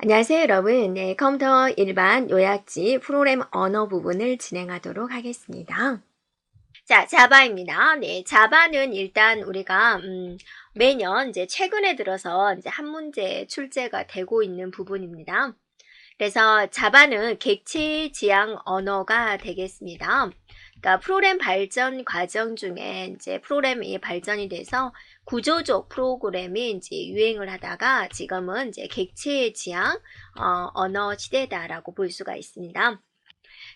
안녕하세요, 여러분. 네, 컴퓨터 일반 요약지 프로그램 언어 부분을 진행하도록 하겠습니다. 자, 자바입니다. 네, 자바는 일단 우리가 매년 이제 최근에 들어서 이제 한 문제 출제가 되고 있는 부분입니다. 그래서 자바는 객체 지향 언어가 되겠습니다. 그러니까 프로그램 발전 과정 중에 이제 프로그램이 발전이 돼서 구조적 프로그램이 이제 유행을 하다가 지금은 이제 객체 지향 언어 시대다라고 볼 수가 있습니다.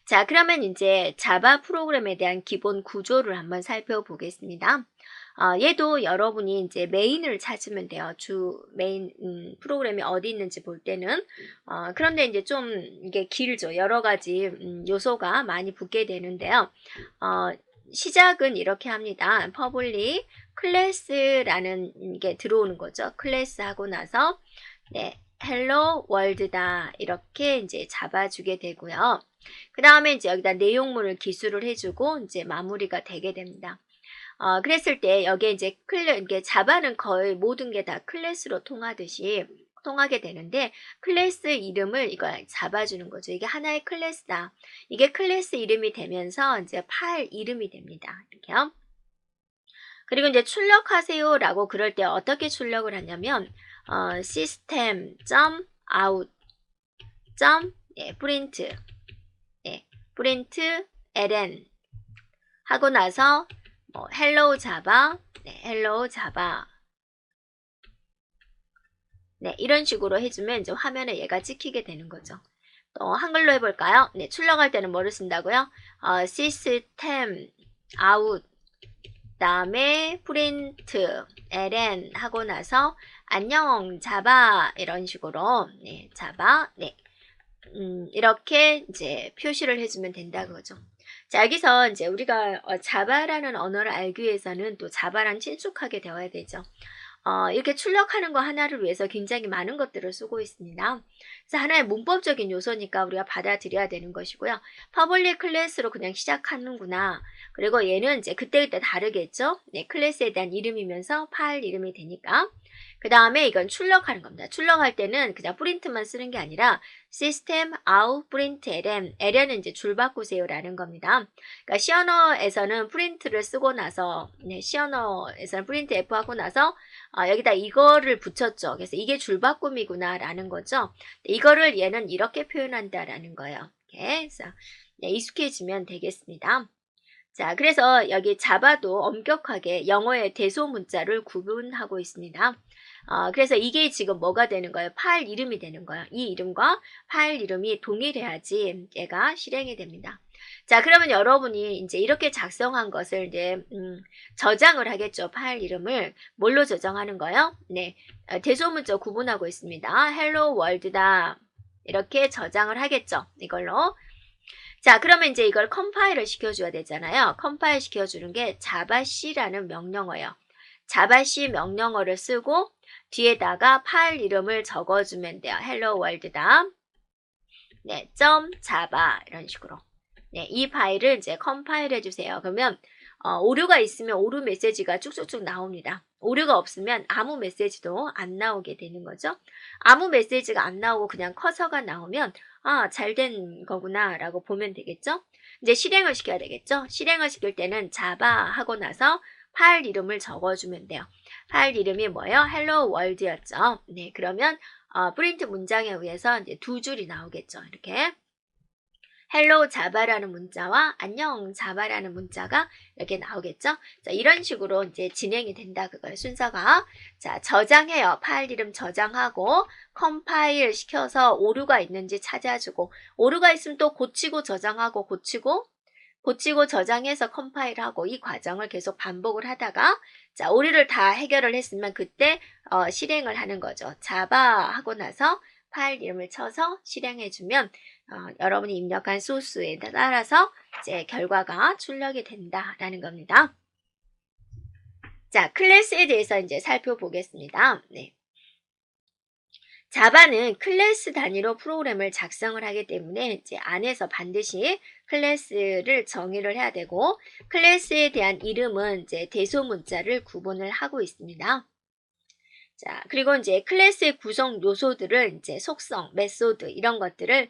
자, 그러면 이제 자바 프로그램에 대한 기본 구조를 한번 살펴보겠습니다. 얘도 여러분이 이제 메인을 찾으면 돼요. 주 메인 프로그램이 어디 있는지 볼 때는. 그런데 이제 좀 이게 길죠. 여러 가지 요소가 많이 붙게 되는데요. 시작은 이렇게 합니다. 퍼블릭 클래스라는 게 들어오는 거죠. 클래스 하고 나서 네, 헬로 월드다 이렇게 이제 잡아주게 되고요. 그 다음에 이제 여기다 내용물을 기술을 해주고 이제 마무리가 되게 됩니다. 그랬을 때 여기에 이제 이게 자바는 거의 모든 게 다 클래스로 통하듯이 통하게 되는데 클래스 이름을 이걸 잡아주는 거죠. 이게 하나의 클래스다. 이게 클래스 이름이 되면서 이제 파일 이름이 됩니다. 이렇게요. 그리고 이제 출력하세요라고 그럴 때 어떻게 출력을 하냐면 system.out print print ln 하고 나서 hello java hello java 이런 식으로 해주면 이제 화면에 얘가 찍히게 되는 거죠. 또 한글로 해볼까요? 출력할 때는 뭐를 쓴다고요? system out 다음에 print ln 하고 나서 안녕 자바 이런 식으로 자바 이렇게 이제 표시를 해주면 된다 그거죠. 자, 여기서 이제 우리가 자바라는 언어를 알기 위해서는 또 자바랑 친숙하게 되어야 되죠. 이렇게 출력하는 거 하나를 위해서 굉장히 많은 것들을 쓰고 있습니다. 그래서 하나의 문법적인 요소니까 우리가 받아들여야 되는 것이고요. 퍼블릭 클래스로 그냥 시작하는구나. 그리고 얘는 이제 그때그때 다르겠죠. 클래스에 대한 이름이면서 파일 이름이 되니까. 그 다음에 이건 출력하는 겁니다. 출력할 때는 그냥 프린트만 쓰는 게 아니라 system out print ln ln은 이제 줄 바꾸세요라는 겁니다. 그러니까 C 언어에서는 프린트를 쓰고 나서 C 언어에서는 프린트 F 하고 나서 여기다 이거를 붙였죠. 그래서 이게 줄바꿈이구나 라는 거죠. 이거를 얘는 이렇게 표현한다라는 거예요. 이렇게 해서 익숙해지면 되겠습니다. 자, 그래서 여기 자바도 엄격하게 영어의 대소문자를 구분하고 있습니다. 그래서 이게 지금 뭐가 되는 거예요? 파일 이름이 되는 거예요. 이 이름과 파일 이름이 동일해야지 얘가 실행이 됩니다. 자, 그러면 여러분이 이제 이렇게 작성한 것을 이제 저장을 하겠죠. 파일 이름을 뭘로 저장하는 거예요? 대소문자 구분하고 있습니다. 헬로 월드다 이렇게 저장을 하겠죠. 이걸로. 자, 그러면 이제 이걸 컴파일을 시켜줘야 되잖아요. 컴파일 시켜주는 게 자바C라는 명령어예요. 자바C 명령어를 쓰고 뒤에다가 파일 이름을 적어주면 돼요. 헬로 월드다. .java 이런 식으로. 이 파일을 이제 컴파일 해주세요. 그러면 오류가 있으면 오류 메시지가 쭉쭉쭉 나옵니다. 오류가 없으면 아무 메시지도 안 나오게 되는 거죠. 아무 메시지가 안 나오고 그냥 커서가 나오면 잘 된 거구나 라고 보면 되겠죠. 이제 실행을 시켜야 되겠죠. 실행을 시킬 때는 자바 하고 나서 파일 이름을 적어주면 돼요. 파일 이름이 뭐예요? 헬로 월드였죠. 그러면 프린트 문장에 의해서 이제 두 줄이 나오겠죠. 이렇게 헬로 자바라는 문자와 안녕 자바라는 문자가 이렇게 나오겠죠. 자, 이런 식으로 이제 진행이 된다 그거예요. 순서가. 자, 저장해요. 파일 이름 저장하고 컴파일 시켜서 오류가 있는지 찾아주고 오류가 있으면 또 고치고 저장하고 고치고 저장해서 컴파일하고 이 과정을 계속 반복을 하다가 자, 오류를 다 해결을 했으면 그때 실행을 하는 거죠. 자바 하고 나서 파일 이름을 쳐서 실행해주면 여러분이 입력한 소스에 따라서 이제 결과가 출력이 된다라는 겁니다. 자, 클래스에 대해서 이제 살펴보겠습니다. 자바는 클래스 단위로 프로그램을 작성을 하기 때문에 이제 안에서 반드시 클래스를 정의를 해야 되고 클래스에 대한 이름은 이제 대소문자를 구분을 하고 있습니다. 자, 그리고 이제 클래스의 구성 요소들을 이제 속성, 메소드 이런 것들을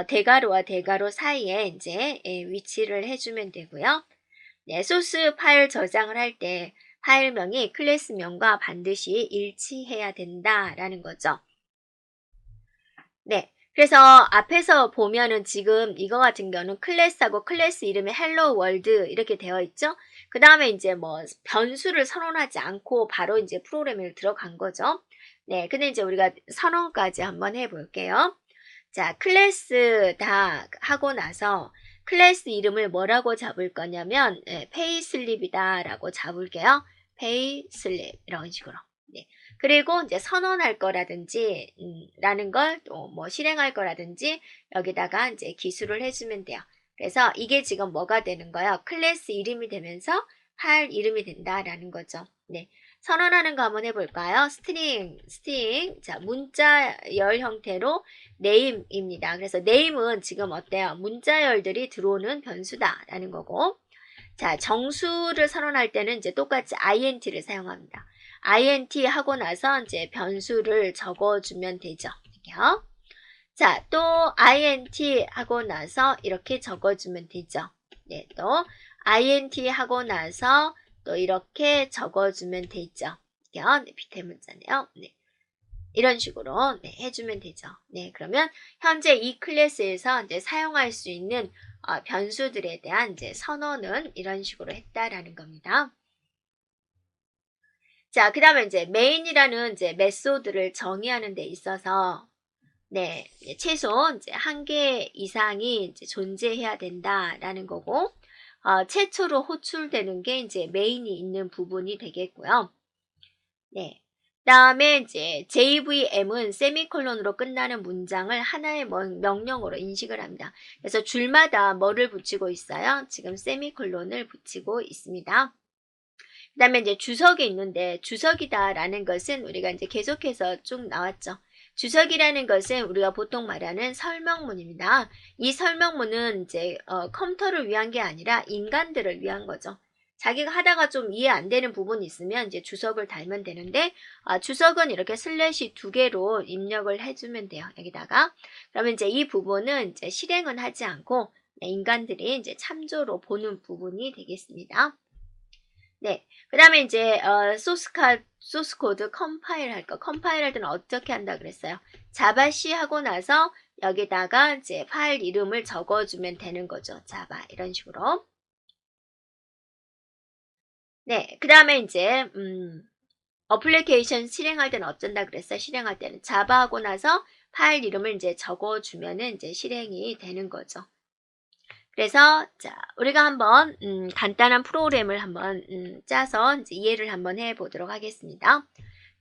대괄호와 대괄호 사이에 이제 위치를 해주면 되고요. 네, 소스 파일 저장을 할 때 파일명이 클래스명과 반드시 일치해야 된다라는 거죠. 네. 그래서 앞에서 보면은 지금 이거 같은 경우는 클래스하고 클래스 이름이 헬로 월드 이렇게 되어 있죠. 그 다음에 이제 뭐 변수를 선언하지 않고 바로 이제 프로그램에 들어간 거죠. 네. 근데 이제 우리가 선언까지 한번 해볼게요. 자, 클래스 다 하고 나서 클래스 이름을 뭐라고 잡을 거냐면 페이슬립이다 라고 잡을게요. 페이슬립 이런 식으로. 네. 그리고 이제 선언할 거라든지 라는 걸 또 뭐 실행할 거라든지 여기다가 이제 기술을 해주면 돼요. 그래서 이게 지금 뭐가 되는 거예요? 클래스 이름이 되면서 파일 이름이 된다라는 거죠. 네. 선언하는 거 한번 해볼까요? 스트링. 자, 문자열 형태로 name입니다. 그래서 name은 지금 어때요? 문자열들이 들어오는 변수다라는 거고. 자, 정수를 선언할 때는 이제 똑같이 int를 사용합니다. int 하고 나서 이제 변수를 적어주면 되죠. 이렇게요. 자, 또 int 하고 나서 이렇게 적어주면 되죠. 네, 또 int 하고 나서 또 이렇게 적어주면 되죠. 네, 비태 문자네요. 네. 이런 식으로 네, 해주면 되죠. 네, 그러면 현재 이 클래스에서 이제 사용할 수 있는 변수들에 대한 이제 선언은 이런 식으로 했다라는 겁니다. 자, 그 다음에 이제 메인이라는 이제 메소드를 정의하는 데 있어서 네, 최소 이제 한 개 이상이 이제 존재해야 된다라는 거고 최초로 호출되는 게 이제 메인이 있는 부분이 되겠고요. 네. 다음에 이제 JVM은 세미콜론으로 끝나는 문장을 하나의 명령어로 인식을 합니다. 그래서 줄마다 뭐를 붙이고 있어요? 지금 세미콜론을 붙이고 있습니다. 그 다음에 이제 주석이 있는데 주석이다라는 것은 우리가 이제 계속해서 쭉 나왔죠. 주석이라는 것은 우리가 보통 말하는 설명문입니다. 이 설명문은 이제 컴퓨터를 위한 게 아니라 인간들을 위한 거죠. 자기가 하다가 좀 이해 안 되는 부분이 있으면 이제 주석을 달면 되는데 주석은 이렇게 슬래시 2개로 입력을 해주면 돼요. 여기다가 그러면 이제 이 부분은 이제 실행은 하지 않고 인간들이 이제 참조로 보는 부분이 되겠습니다. 네. 그 다음에 이제, 소스 코드 컴파일 할 거. 컴파일 할 때는 어떻게 한다 그랬어요? 자바 C 하고 나서 여기다가 이제 파일 이름을 적어주면 되는 거죠. 자바. 이런 식으로. 네. 그 다음에 이제, 어플리케이션 실행할 때는 어쩐다 그랬어요? 실행할 때는 자바 하고 나서 파일 이름을 이제 적어주면은 이제 실행이 되는 거죠. 그래서 자 우리가 한번 간단한 프로그램을 한번 짜서 이제 이해를 한번 해보도록 하겠습니다.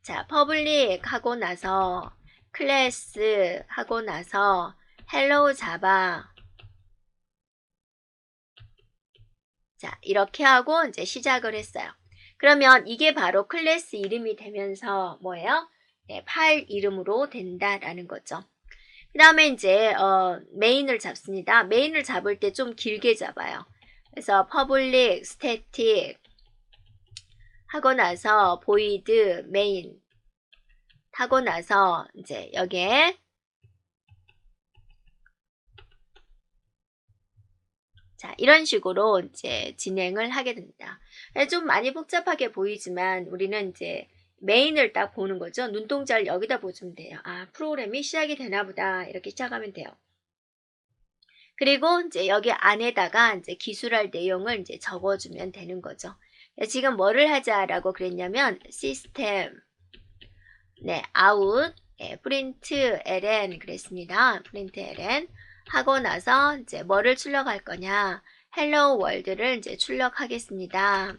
자, public 하고 나서 클래스 하고 나서 hello java 자 이렇게 하고 이제 시작을 했어요. 그러면 이게 바로 클래스 이름이 되면서 뭐예요? 네, 파일 이름으로 된다라는 거죠. 그 다음에 이제 메인을 잡습니다. 메인을 잡을 때 좀 길게 잡아요. 그래서 public static 하고 나서 void main 하고 나서 이제 여기에 자 이런 식으로 이제 진행을 하게 됩니다. 좀 많이 복잡하게 보이지만 우리는 이제 메인을 딱 보는 거죠. 눈동자를 여기다 보시면 돼요. 아, 프로그램이 시작이 되나 보다. 이렇게 시작하면 돼요. 그리고 이제 여기 안에다가 이제 기술할 내용을 이제 적어주면 되는 거죠. 지금 뭐를 하자라고 그랬냐면, 시스템, 네, out, 네, print ln 그랬습니다. print ln 하고 나서 이제 뭐를 출력할 거냐, hello world를 이제 출력하겠습니다.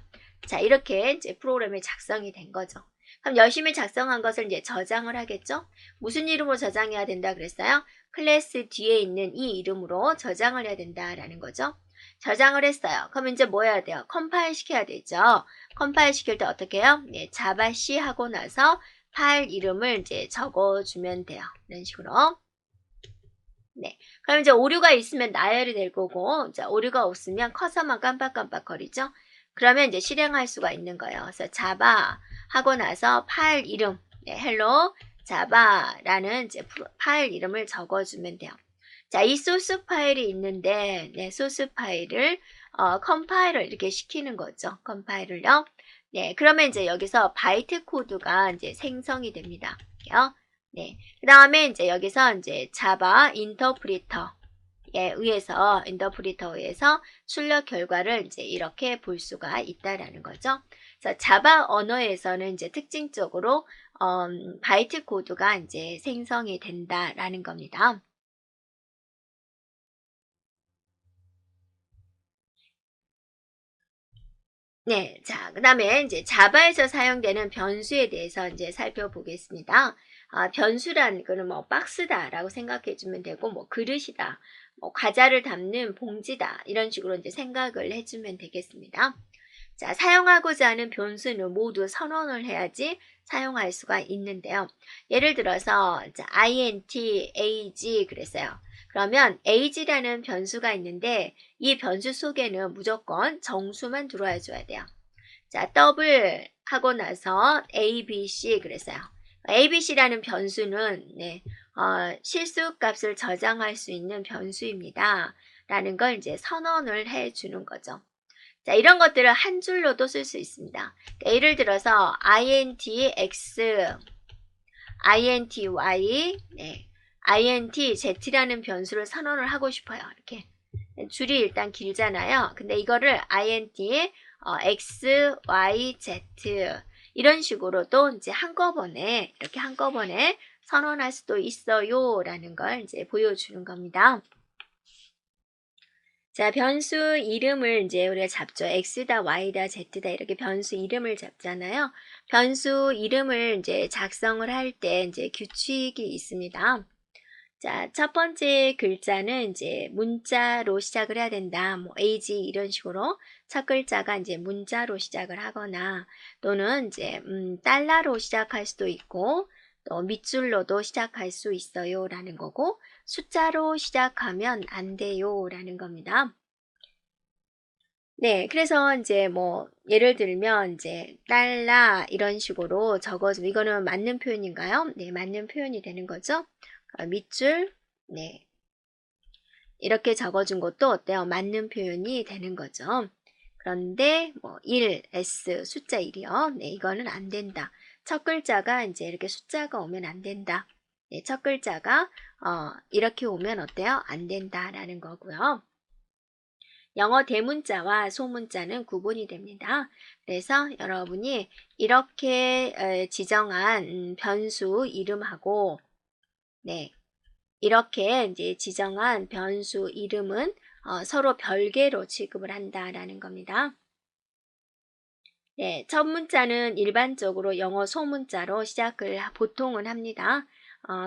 자, 이렇게 이제 프로그램이 작성이 된 거죠. 그럼 열심히 작성한 것을 이제 저장을 하겠죠? 무슨 이름으로 저장해야 된다 그랬어요? 클래스 뒤에 있는 이 이름으로 저장을 해야 된다라는 거죠. 저장을 했어요. 그럼 이제 뭐 해야 돼요? 컴파일 시켜야 되죠. 컴파일 시킬 때 어떻게 해요? 네, 자바 C 하고 나서 파일 이름을 이제 적어주면 돼요. 이런 식으로. 네. 그럼 이제 오류가 있으면 나열이 될 거고, 자, 오류가 없으면 커서만 깜빡깜빡 거리죠. 그러면 이제 실행할 수가 있는 거예요. 그래서 자바 하고 나서 파일 이름 네, hello java라는 이제 파일 이름을 적어주면 돼요. 자, 이 소스 파일이 있는데, 네, 소스 파일을 컴파일을 이렇게 시키는 거죠. 컴파일을요. 네, 그러면 이제 여기서 바이트 코드가 이제 생성이 됩니다. 네, 그 다음에 이제 여기서 이제 자바 인터프리터에 의해서 인터프리터에서 출력 결과를 이제 이렇게 볼 수가 있다라는 거죠. 그래서 자바 언어에서는 이제 특징적으로 바이트 코드가 이제 생성이 된다라는 겁니다. 네, 자, 그 다음에 이제 자바에서 사용되는 변수에 대해서 이제 살펴보겠습니다. 변수라는 거는 뭐 박스다라고 생각해 주면 되고, 뭐 그릇이다, 뭐 과자를 담는 봉지다, 이런 식으로 이제 생각을 해주면 되겠습니다. 자, 사용하고자 하는 변수는 모두 선언을 해야지 사용할 수가 있는데요. 예를 들어서 int, age 그랬어요. 그러면 age라는 변수가 있는데 이 변수 속에는 무조건 정수만 들어와 줘야 돼요. 자, 더블 하고 나서 abc 그랬어요. abc라는 변수는 실수 값을 저장할 수 있는 변수입니다. 라는 걸 이제 선언을 해 주는 거죠. 자, 이런 것들을 한 줄로도 쓸 수 있습니다. 그러니까 예를 들어서 intx, inty, intz라는 변수를 선언을 하고 싶어요. 이렇게 줄이 일단 길잖아요. 근데 이거를 int x, y, z 이런 식으로도 이제 한꺼번에 이렇게 한꺼번에 선언할 수도 있어요라는 걸 이제 보여주는 겁니다. 자, 변수 이름을 이제 우리가 잡죠. x다, y다, z다 이렇게 변수 이름을 잡잖아요. 변수 이름을 이제 작성을 할 때 이제 규칙이 있습니다. 자, 첫 번째 글자는 이제 문자로 시작을 해야 된다. 뭐 age 이런 식으로 첫 글자가 이제 문자로 시작을 하거나 또는 이제 달러로 시작할 수도 있고 또 밑줄로도 시작할 수 있어요라는 거고 숫자로 시작하면 안 돼요라는 겁니다. 네, 그래서 이제 뭐 예를 들면 이제 달러 이런 식으로 적어주면 이거는 맞는 표현인가요? 네, 맞는 표현이 되는 거죠. 밑줄 네 이렇게 적어준 것도 어때요? 맞는 표현이 되는 거죠. 그런데 뭐 1, s 숫자 1이요. 네, 이거는 안 된다. 첫 글자가 이제 이렇게 숫자가 오면 안 된다. 네, 첫 글자가 이렇게 오면 어때요? 안 된다라는 거고요. 영어 대문자와 소문자는 구분이 됩니다. 그래서 여러분이 이렇게 지정한 변수 이름하고 네, 이렇게 이제 지정한 변수 이름은 서로 별개로 취급을 한다라는 겁니다. 네, 첫 문자는 일반적으로 영어 소문자로 시작을 보통은 합니다.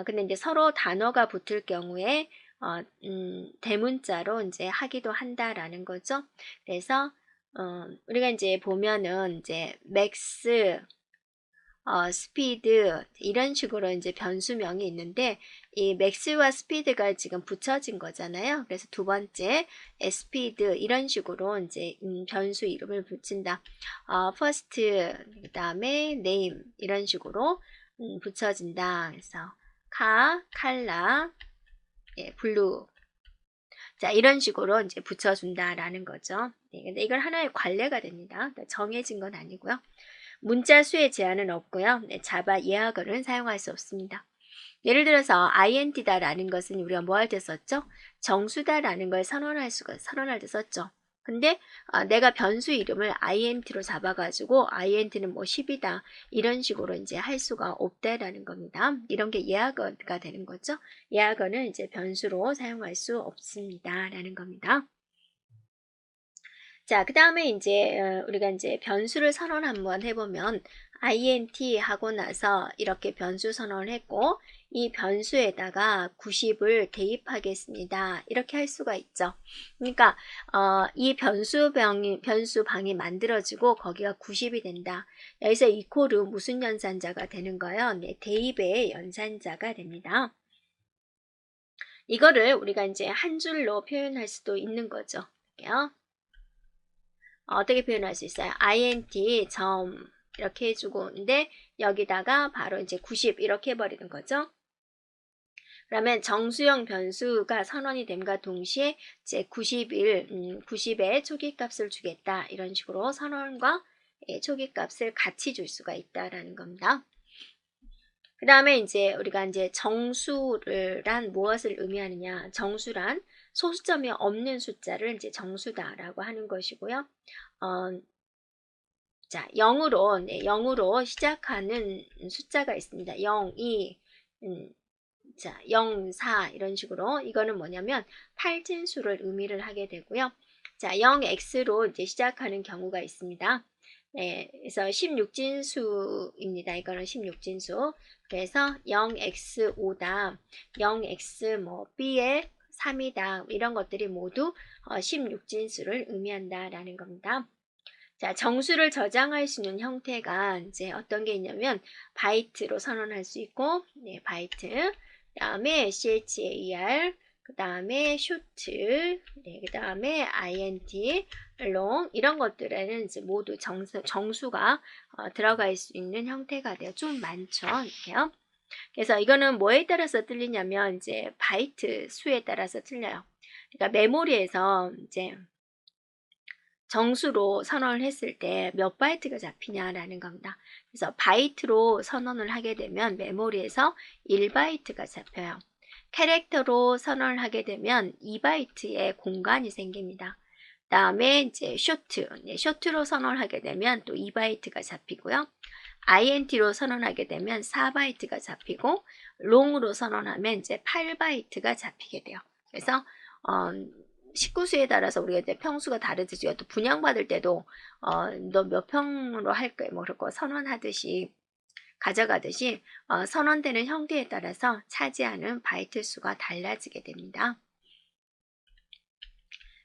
근데 이제 서로 단어가 붙을 경우에 대문자로 이제 하기도 한다라는 거죠. 그래서 우리가 이제 보면은 이제 맥스 스피드 이런 식으로 이제 변수명이 있는데 이 맥스와 스피드가 지금 붙여진 거잖아요. 그래서 두 번째 스피드 이런 식으로 이제 변수 이름을 붙인다. first 그다음에 name 이런 식으로 붙여진다. 그래서 칼라, 블루 자 이런 식으로 이제 붙여준다라는 거죠. 네, 근데 이걸 하나의 관례가 됩니다. 정해진 건 아니고요. 문자 수의 제한은 없고요. 네, 자바 예약어는 사용할 수 없습니다. 예를 들어서 int다라는 것은 우리가 뭐 할 때 썼죠? 정수다라는 걸 선언할 때 썼죠. 근데 내가 변수 이름을 int로 잡아가지고 int는 뭐 10이다 이런 식으로 이제 할 수가 없다라는 겁니다. 이런 게 예약어가 되는 거죠. 예약어는 이제 변수로 사용할 수 없습니다라는 겁니다. 자, 그 다음에 이제 우리가 이제 변수를 선언 한번 해보면 int 하고 나서 이렇게 변수 선언을 했고 이 변수에다가 90을 대입하겠습니다. 이렇게 할 수가 있죠. 그러니까 이 변수방이 만들어지고 거기가 90이 된다. 여기서 이코르 무슨 연산자가 되는 거예요? 네, 대입의 연산자가 됩니다. 이거를 우리가 이제 한 줄로 표현할 수도 있는 거죠. 어떻게 표현할 수 있어요? int 점 이렇게 해주고 근데 여기다가 바로 이제 90 이렇게 해버리는 거죠. 그러면 정수형 변수가 선언이 됨과 동시에 이제 90의 초기값을 주겠다. 이런 식으로 선언과 초기값을 같이 줄 수가 있다라는 겁니다. 그 다음에 이제 우리가 이제 정수란 무엇을 의미하느냐? 정수란 소수점이 없는 숫자를 이제 정수다라고 하는 것이고요. 자, 0으로 시작하는 숫자가 있습니다. 0, 2, 자, 0, 4 이런 식으로 이거는 뭐냐면 8진수를 의미를 하게 되고요. 자, 0x로 이제 시작하는 경우가 있습니다. 네, 그래서 16진수입니다. 이거는 16진수. 그래서 0x5다, 0x 뭐 b의 3이다 이런 것들이 모두 16진수를 의미한다라는 겁니다. 자, 정수를 저장할 수 있는 형태가 이제 어떤 게 있냐면 바이트로 선언할 수 있고, 네, 바이트. 그다음에 char, 그다음에 쇼트, 네, 그다음에 int, long 이런 것들에는 이제 모두 정수가 들어갈 수 있는 형태가 돼요. 좀 많죠, 이렇게요. 그래서 이거는 뭐에 따라서 틀리냐면 이제 바이트 수에 따라서 틀려요. 그러니까 메모리에서 이제 정수로 선언을 했을 때 몇 바이트가 잡히냐라는 겁니다. 그래서 바이트로 선언을 하게 되면 메모리에서 1바이트가 잡혀요. 캐릭터로 선언을 하게 되면 2바이트의 공간이 생깁니다. 다음에 이제 쇼트로 선언을 하게 되면 또 2바이트가 잡히고요. int로 선언하게 되면 4바이트가 잡히고 long으로 선언하면 이제 8바이트가 잡히게 돼요. 그래서 식구수에 따라서 우리가 이제 평수가 다르듯이 또 분양받을 때도 너 몇 평으로 할 거야 뭐 그렇고 선언하듯이 가져가듯이 선언되는 형태에 따라서 차지하는 바이트 수가 달라지게 됩니다.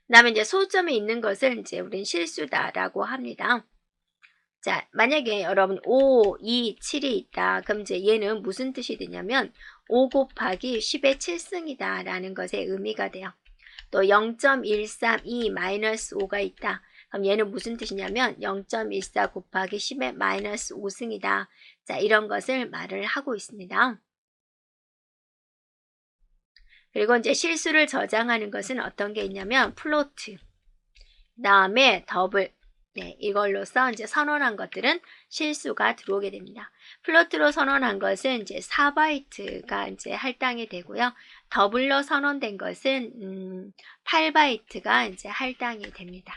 그 다음에 이제 소수점에 있는 것을 이제 우린 실수다라고 합니다. 자, 만약에 여러분 5, 2, 7이 있다. 그럼 이제 얘는 무슨 뜻이 되냐면 5 곱하기 10의 7승이다 라는 것의 의미가 돼요. 또 0.132 마이너스 5가 있다. 그럼 얘는 무슨 뜻이냐면 0.14 곱하기 10의 마이너스 5승이다. 자, 이런 것을 말을 하고 있습니다. 그리고 이제 실수를 저장하는 것은 어떤 게 있냐면 플로트, 그 다음에 더블, 네, 이걸로써 이제 선언한 것들은 실수가 들어오게 됩니다. 플로트로 선언한 것은 이제 4바이트가 이제 할당이 되고요. 더블로 선언된 것은 8바이트가 이제 할당이 됩니다.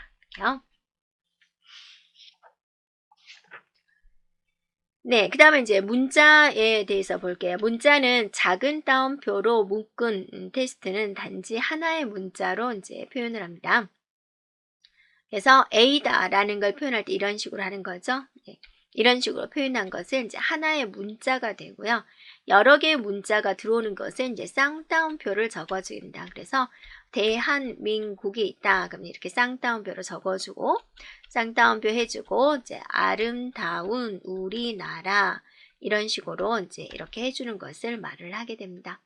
네, 그 다음에 이제 문자에 대해서 볼게요. 문자는 작은 따옴표로 묶은 테스트는 단지 하나의 문자로 이제 표현을 합니다. 그래서 A다라는 걸 표현할 때 이런 식으로 하는 거죠. 네, 이런 식으로 표현한 것은 이제 하나의 문자가 되고요. 여러 개의 문자가 들어오는 것은 이제 쌍따옴표를 적어줍니다. 그래서 대한민국이 있다. 그럼 이렇게 쌍따옴표로 적어주고 쌍따옴표 해주고 이제 아름다운 우리나라 이런 식으로 이제 이렇게 해주는 것을 말을 하게 됩니다.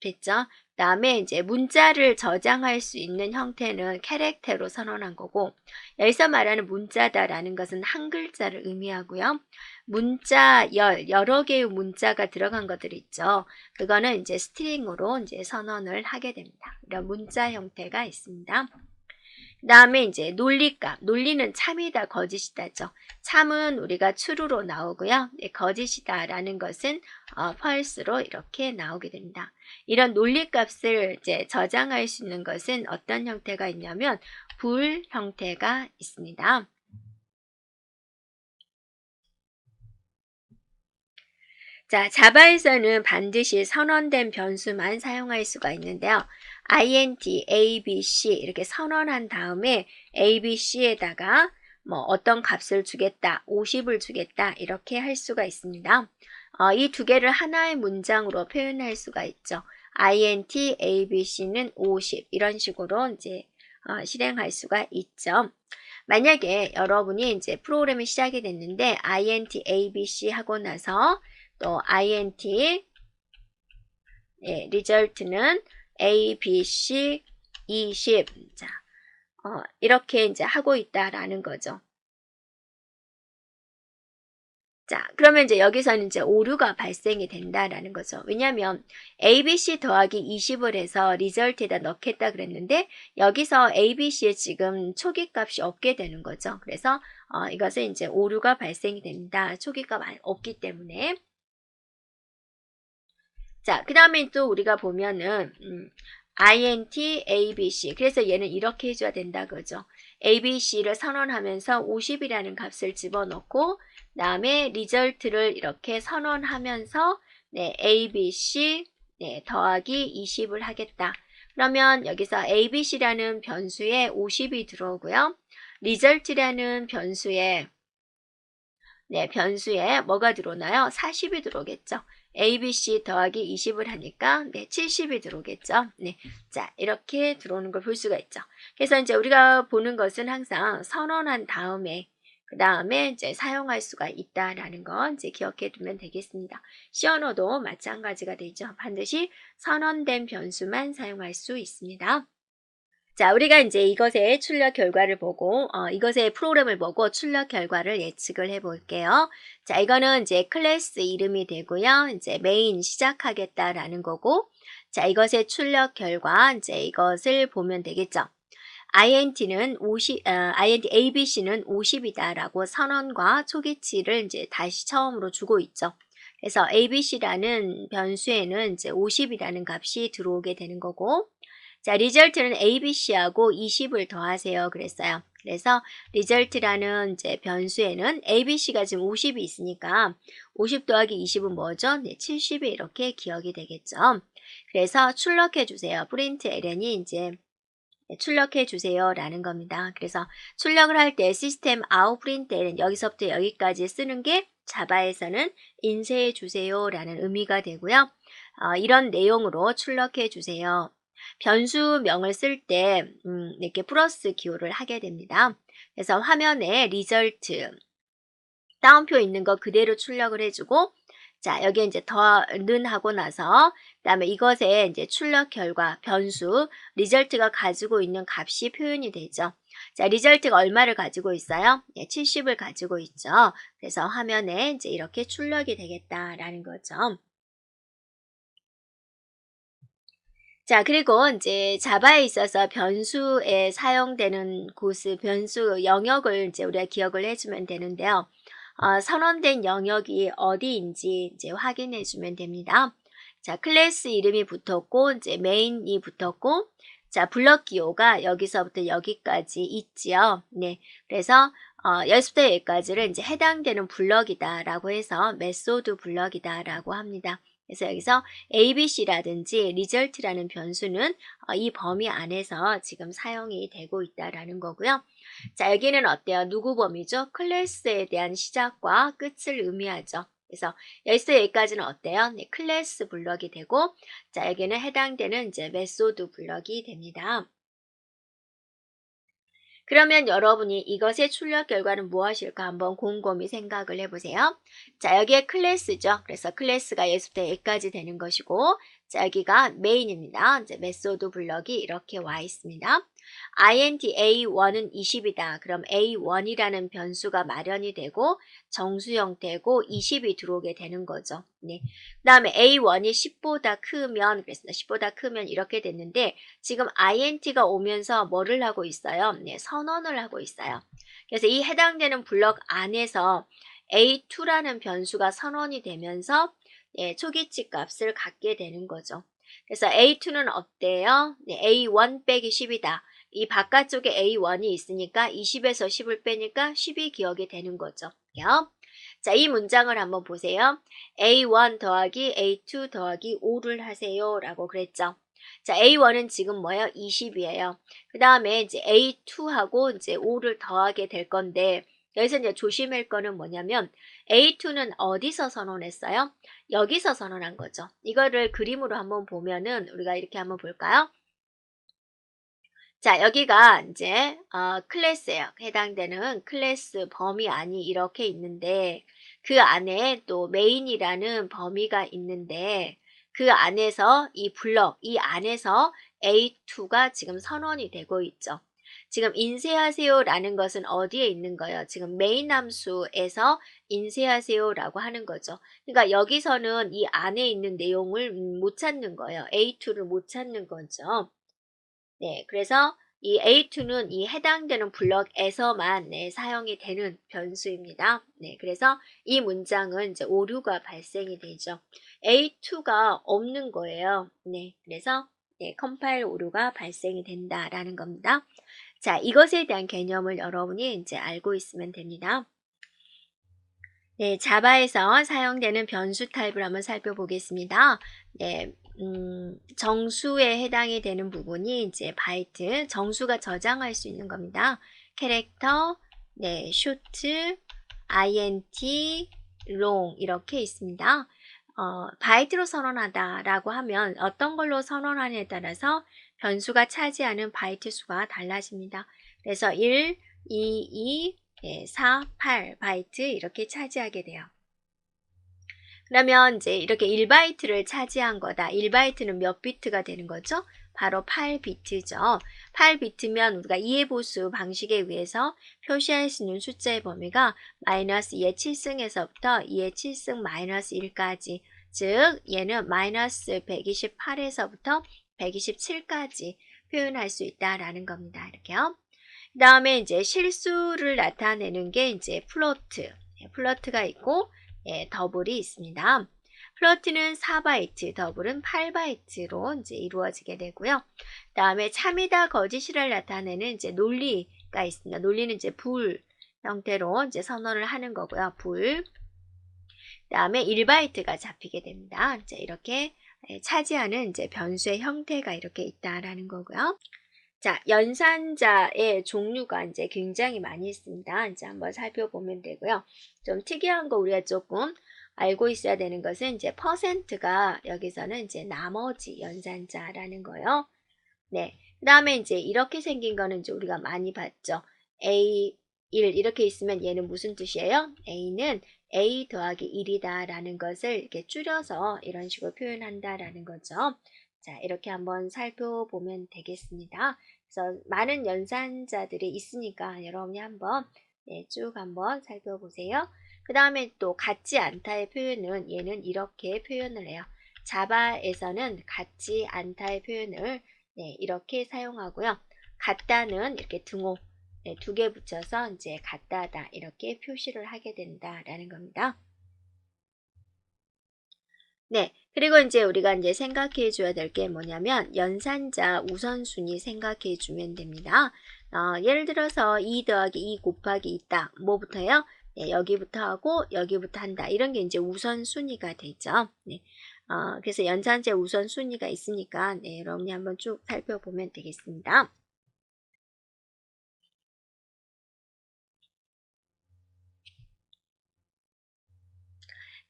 됐죠? 그 다음에 이제 문자를 저장할 수 있는 형태는 캐릭터로 선언한 거고 여기서 말하는 문자다라는 것은 한 글자를 의미하고요. 문자 여러 개의 문자가 들어간 것들 있죠. 그거는 이제 스트링으로 이제 선언을 하게 됩니다. 이런 문자 형태가 있습니다. 그 다음에 이제 논리값, 논리는 참이다, 거짓이다죠. 참은 우리가 true로 나오고요. 네, 거짓이다 라는 것은 false로 이렇게 나오게 됩니다. 이런 논리값을 이제 저장할 수 있는 것은 어떤 형태가 있냐면 불 형태가 있습니다. 자, 자바에서는 반드시 선언된 변수만 사용할 수가 있는데요. int, a, b, c 이렇게 선언한 다음에 a, b, c에다가 뭐 어떤 값을 주겠다, 50을 주겠다 이렇게 할 수가 있습니다. 이 두 개를 하나의 문장으로 표현할 수가 있죠. int, a, b, c는 50 이런 식으로 이제 실행할 수가 있죠. 만약에 여러분이 이제 프로그램이 시작이 됐는데 int, a, b, c 하고 나서 또 int 예, result는 a, b, c 20 자, 이렇게 이제 하고 있다라는 거죠. 자, 그러면 이제 여기서는 이제 오류가 발생이 된다라는 거죠. 왜냐하면 ABC 더하기 20을 해서 리절트에다 넣겠다 그랬는데 여기서 ABC에 지금 초기값이 없게 되는 거죠. 그래서 이것은 이제 오류가 발생이 됩니다. 초기값 없기 때문에. 자, 그 다음에 또 우리가 보면은 int abc, 그래서 얘는 이렇게 해줘야 된다 그죠. abc를 선언하면서 50이라는 값을 집어넣고 다음에 리절트를 이렇게 선언하면서 네, abc 네, 더하기 20을 하겠다. 그러면 여기서 abc라는 변수에 50이 들어오고요. 리절트라는 변수에 네, 변수에 뭐가 들어오나요? 40이 들어오겠죠. ABC 더하기 20을 하니까 네, 70이 들어오겠죠. 네. 자, 이렇게 들어오는 걸 볼 수가 있죠. 그래서 이제 우리가 보는 것은 항상 선언한 다음에 그 다음에 이제 사용할 수가 있다라는 거 이제 기억해 두면 되겠습니다. 시언어도 마찬가지가 되죠. 반드시 선언된 변수만 사용할 수 있습니다. 자, 우리가 이제 이것의 출력 결과를 보고, 이것의 프로그램을 보고 출력 결과를 예측을 해 볼게요. 자, 이거는 이제 클래스 이름이 되고요. 이제 메인 시작하겠다라는 거고, 자, 이것의 출력 결과, 이제 이것을 보면 되겠죠. int는 50, int abc는 50이다라고 선언과 초기치를 이제 다시 처음으로 주고 있죠. 그래서 abc라는 변수에는 이제 50이라는 값이 들어오게 되는 거고, 자, 리절트는 ABC하고 20을 더하세요. 그랬어요. 그래서 리절트라는 이제 변수에는 ABC가 지금 50이 있으니까 50 더하기 20은 뭐죠? 네, 70이 이렇게 기억이 되겠죠. 그래서 출력해 주세요. 프린트 ln이 이제 출력해 주세요 라는 겁니다. 그래서 출력을 할 때 시스템 아웃 프린트 ln 여기서부터 여기까지 쓰는 게 자바에서는 인쇄해 주세요 라는 의미가 되고요. 이런 내용으로 출력해 주세요. 변수명을 쓸 때 이렇게 플러스 기호를 하게 됩니다. 그래서 화면에 리절트 따옴표 있는 거 그대로 출력을 해주고 자, 여기에 이제 더는 하고 나서 그다음에 이것에 이제 출력 결과 변수 리절트가 가지고 있는 값이 표현이 되죠. 자, 리절트가 얼마를 가지고 있어요? 네, 70을 가지고 있죠. 그래서 화면에 이제 이렇게 출력이 되겠다라는 거죠. 자, 그리고 이제 자바에 있어서 변수에 사용되는 곳을 변수 영역을 이제 우리가 기억을 해주면 되는데요. 선언된 영역이 어디인지 이제 확인해 주면 됩니다. 자, 클래스 이름이 붙었고, 이제 메인이 붙었고, 자, 블럭 기호가 여기서부터 여기까지 있지요. 네. 그래서, 여기서부터 여기까지를 이제 해당되는 블럭이다라고 해서 메소드 블럭이다라고 합니다. 그래서 여기서 ABC라든지 result라는 변수는 이 범위 안에서 지금 사용이 되고 있다라는 거고요. 자, 여기는 어때요? 누구 범위죠? 클래스에 대한 시작과 끝을 의미하죠. 그래서 여기서 여기까지는 어때요? 네, 클래스 블럭이 되고, 자, 여기는 해당되는 이제 메소드 블럭이 됩니다. 그러면 여러분이 이것의 출력 결과는 무엇일까 한번 곰곰이 생각을 해보세요. 자, 여기에 클래스죠. 그래서 클래스가 예수부터 여기까지 되는 것이고, 자, 여기가 메인입니다. 이제 메소드 블럭이 이렇게 와 있습니다. int a1은 20이다. 그럼 a1이라는 변수가 마련이 되고 정수 형태고 20이 들어오게 되는 거죠. 네. 그 다음에 a1이 10보다 크면 그랬습니다. 10보다 크면 이렇게 됐는데 지금 int가 오면서 뭐를 하고 있어요? 네, 선언을 하고 있어요. 그래서 이 해당되는 블럭 안에서 a2라는 변수가 선언이 되면서 네, 초기치 값을 갖게 되는 거죠. 그래서 a2는 어때요? 네, a1 빼기 10이다. 이 바깥쪽에 a1이 있으니까 20에서 10을 빼니까 10이 기억이 되는 거죠. 자, 이 문장을 한번 보세요. a1 더하기 a2 더하기 5를 하세요 라고 그랬죠. 자, a1은 지금 뭐예요? 20이에요. 그 다음에 이제 a2하고 이제 5를 더하게 될 건데 여기서 이제 조심할 거는 뭐냐면 a2는 어디서 선언했어요? 여기서 선언한 거죠. 이거를 그림으로 한번 보면은 우리가 이렇게 한번 볼까요? 자, 여기가 이제 클래스예요. 해당되는 클래스 범위 안이 이렇게 있는데 그 안에 또 메인이라는 범위가 있는데 그 안에서 이 블럭, 이 안에서 A2가 지금 선언이 되고 있죠. 지금 인쇄하세요라는 것은 어디에 있는 거예요? 지금 메인 함수에서 인쇄하세요라고 하는 거죠. 그러니까 여기서는 이 안에 있는 내용을 못 찾는 거예요. A2를 못 찾는 거죠. 네, 그래서 이 A2는 이 해당되는 블럭에서만 네, 사용이 되는 변수입니다. 네, 그래서 이 문장은 이제 오류가 발생이 되죠. A2가 없는 거예요. 네, 그래서 네, 컴파일 오류가 발생이 된다라는 겁니다. 자, 이것에 대한 개념을 여러분이 이제 알고 있으면 됩니다. 네, 자바에서 사용되는 변수 타입을 한번 살펴보겠습니다. 네, 정수에 해당이 되는 부분이 이제 바이트, 정수가 저장할 수 있는 겁니다. 캐릭터, 네, 쇼트, int, long 이렇게 있습니다. 바이트로 선언하다라고 하면 어떤 걸로 선언하냐에 따라서 변수가 차지하는 바이트 수가 달라집니다. 그래서 1, 2, 4, 8 바이트 이렇게 차지하게 돼요. 그러면 이제 이렇게 1바이트를 차지한 거다. 1바이트는 몇 비트가 되는 거죠? 바로 8비트죠. 8비트면 우리가 이해보수 방식에 의해서 표시할 수 있는 숫자의 범위가 마이너스 2의 7승에서부터 2의 7승 마이너스 1까지, 즉 얘는 마이너스 128에서부터 127까지 표현할 수 있다라는 겁니다. 이렇게요. 그 다음에 이제 실수를 나타내는 게 이제 플로트, 플로트가 있고 더블이 있습니다. 플로트는 4바이트, 더블은 8바이트로 이제 이루어지게 되고요. 그 다음에 참이다 거짓이를 나타내는 이제 논리가 있습니다. 논리는 이제 불 형태로 이제 선언을 하는 거고요. 불. 그 다음에 1바이트가 잡히게 됩니다. 이제 이렇게 차지하는 이제 변수의 형태가 이렇게 있다라는 거고요. 자, 연산자의 종류가 이제 굉장히 많이 있습니다. 이제 한번 살펴보면 되고요. 좀 특이한 거 우리가 조금 알고 있어야 되는 것은 이제 퍼센트가 여기서는 이제 나머지 연산자라는 거요. 네. 그 다음에 이제 이렇게 생긴 거는 이제 우리가 많이 봤죠. A 1 이렇게 있으면 얘는 무슨 뜻이에요? A는 A 더하기 1이다 라는 것을 이렇게 줄여서 이런 식으로 표현한다라는 거죠. 자, 이렇게 한번 살펴보면 되겠습니다. 그래서 많은 연산자들이 있으니까 여러분이 한번 쭉 한번 살펴보세요. 그 다음에 또 같지 않다의 표현은 얘는 이렇게 표현을 해요. 자바에서는 같지 않다의 표현을 이렇게 사용하고요. 같다는 이렇게 등호 두 개 붙여서 이제 같다다 이렇게 표시를 하게 된다라는 겁니다. 네. 그리고 이제 우리가 이제 생각해 줘야 될 게 뭐냐면 연산자 우선순위 생각해 주면 됩니다. 예를 들어서 2 더하기 2 곱하기 있다. 뭐부터요? 네, 여기부터 하고 여기부터 한다. 이런 게 이제 우선순위가 되죠. 네. 그래서 연산자 우선순위가 있으니까 네, 여러분이 한번 쭉 살펴보면 되겠습니다.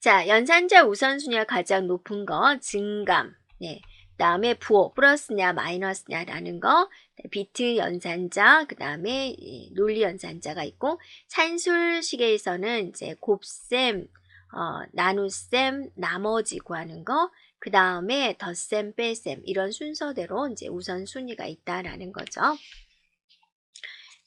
자, 연산자 우선순위가 가장 높은 거 증감. 네. 그다음에 부호 플러스냐 마이너스냐라는 거, 비트 연산자, 그다음에 논리 연산자가 있고 산술식에서는 이제 곱셈, 나눗셈, 나머지 구하는 거, 그다음에 덧셈, 뺄셈 이런 순서대로 이제 우선순위가 있다라는 거죠.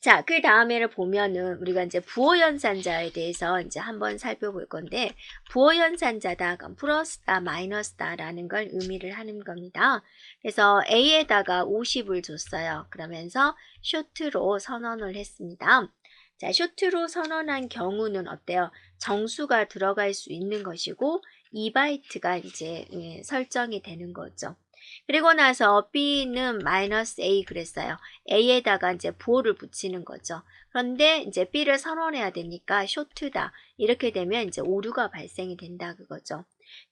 자, 그 다음에를 보면은 우리가 이제 부호연산자에 대해서 이제 한번 살펴볼 건데, 부호연산자다, 플러스다, 마이너스다라는 걸 의미를 하는 겁니다. 그래서 A에다가 50을 줬어요. 그러면서 쇼트로 선언을 했습니다. 자, 쇼트로 선언한 경우는 어때요? 정수가 들어갈 수 있는 것이고, 2바이트가 이제 설정이 되는 거죠. 그리고 나서 B는 마이너스 A 그랬어요. A에다가 이제 부호를 붙이는 거죠. 그런데 이제 B를 선언해야 되니까 쇼트다. 이렇게 되면 이제 오류가 발생이 된다 그거죠.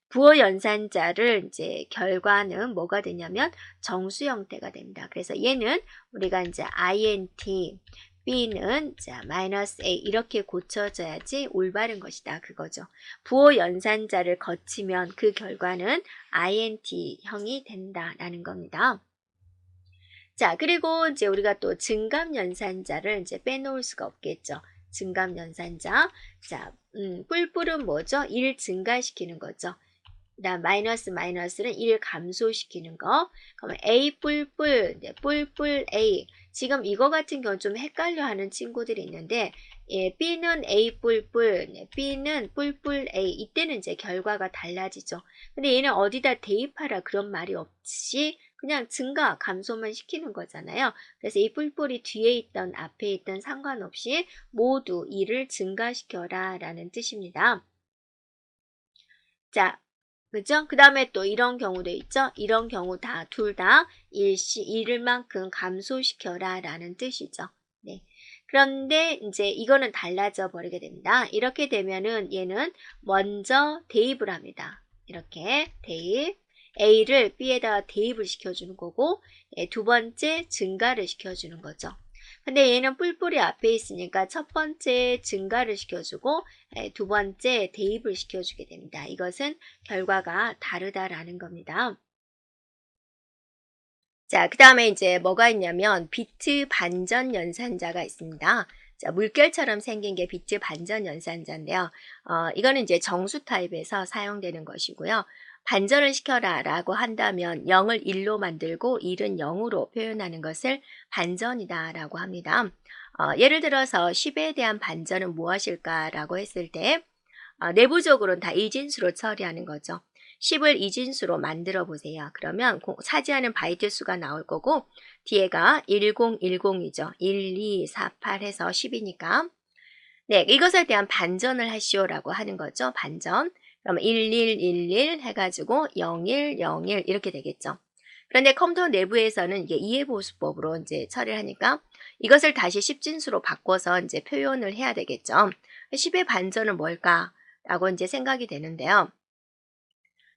부호 연산자를 이제 결과는 뭐가 되냐면 정수 형태가 됩니다. 그래서 얘는 우리가 이제 int B는 자 마이너스 A 이렇게 고쳐져야지 올바른 것이다 그거죠. 부호 연산자를 거치면 그 결과는 int형이 된다라는 겁니다. 자, 그리고 이제 우리가 또 증감 연산자를 이제 빼놓을 수가 없겠죠. 증감 연산자. 자, 뿔뿔은 뭐죠? 1 증가시키는 거죠. 그다음 마이너스 마이너스는 1 감소시키는 거. 그러면 A 뿔뿔, 네, 뿔뿔 A. 지금 이거 같은 경우 좀 헷갈려하는 친구들이 있는데, 예, B는 A 뿔뿔, 네, B는 뿔뿔 A. 이때는 이제 결과가 달라지죠. 근데 얘는 어디다 대입하라 그런 말이 없이 그냥 증가, 감소만 시키는 거잖아요. 그래서 이 뿔뿔이 뒤에 있던 앞에 있던 상관없이 모두 2를 증가시켜라 라는 뜻입니다. 자, 그죠? 그 다음에 또 이런 경우도 있죠? 이런 경우 둘 다 일만큼 감소시켜라 라는 뜻이죠. 네. 그런데 이제 이거는 달라져 버리게 됩니다. 이렇게 되면은 얘는 먼저 대입을 합니다. 이렇게 대입. A를 B에다가 대입을 시켜주는 거고, 예, 두 번째 증가를 시켜주는 거죠. 근데 얘는 뿔뿔이 앞에 있으니까 첫 번째 증가를 시켜주고, 예, 두 번째 대입을 시켜주게 됩니다. 이것은 결과가 다르다라는 겁니다. 자, 그 다음에 이제 뭐가 있냐면 비트 반전 연산자가 있습니다. 자, 물결처럼 생긴 게 비트 반전 연산자인데요. 이거는 이제 정수 타입에서 사용되는 것이고요. 반전을 시켜라 라고 한다면 0을 1로 만들고 1은 0으로 표현하는 것을 반전이다 라고 합니다. 예를 들어서 10에 대한 반전은 무엇일까 라고 했을 때 내부적으로는 다 이진수로 처리하는 거죠. 10을 이진수로 만들어 보세요. 그러면 차지하는 바이트 수가 나올 거고 뒤에가 1010이죠. 1, 2, 4, 8 해서 10이니까 네, 이것에 대한 반전을 하시오라고 하는 거죠. 반전. 그럼 1111 해가지고 0101 이렇게 되겠죠. 그런데 컴퓨터 내부에서는 이게 이해보수법으로 이제 처리를 하니까 이것을 다시 10진수로 바꿔서 이제 표현을 해야 되겠죠. 10의 반전은 뭘까? 라고 이제 생각이 되는데요.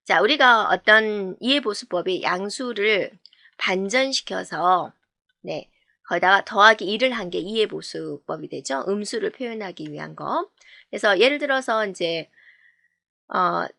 자, 우리가 어떤 이해보수법이 양수를 반전시켜서, 네, 거기다가 더하기 1을 한 게 이해보수법이 되죠. 음수를 표현하기 위한 거. 그래서 예를 들어서 이제,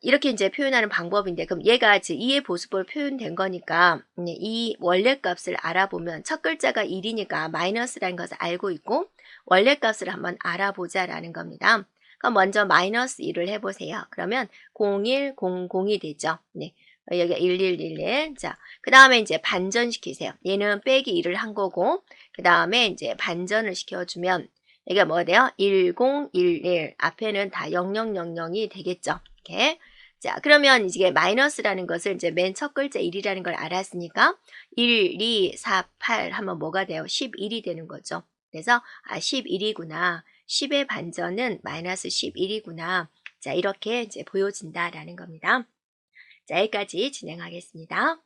이렇게 이제 표현하는 방법인데, 그럼 얘가 이제 이해보수법으로 표현된 거니까, 이 원래 값을 알아보면 첫 글자가 1이니까 마이너스라는 것을 알고 있고, 원래 값을 한번 알아보자라는 겁니다. 그럼 먼저 마이너스 1을 해보세요. 그러면 0100이 되죠. 네. 여기가 1111. 자, 그 다음에 이제 반전시키세요. 얘는 빼기 1을 한 거고, 그 다음에 이제 반전을 시켜주면, 여기가 뭐 돼요? 1011. 앞에는 다 0000이 되겠죠. 이렇게. 자, 그러면 이게 마이너스라는 것을 이제 맨 첫 글자 1이라는 걸 알았으니까, 1, 2, 4, 8 하면 뭐가 돼요? 11이 되는 거죠. 그래서, 11이구나. 10의 반전은 마이너스 11이구나. 자, 이렇게 이제 보여진다라는 겁니다. 자, 여기까지 진행하겠습니다.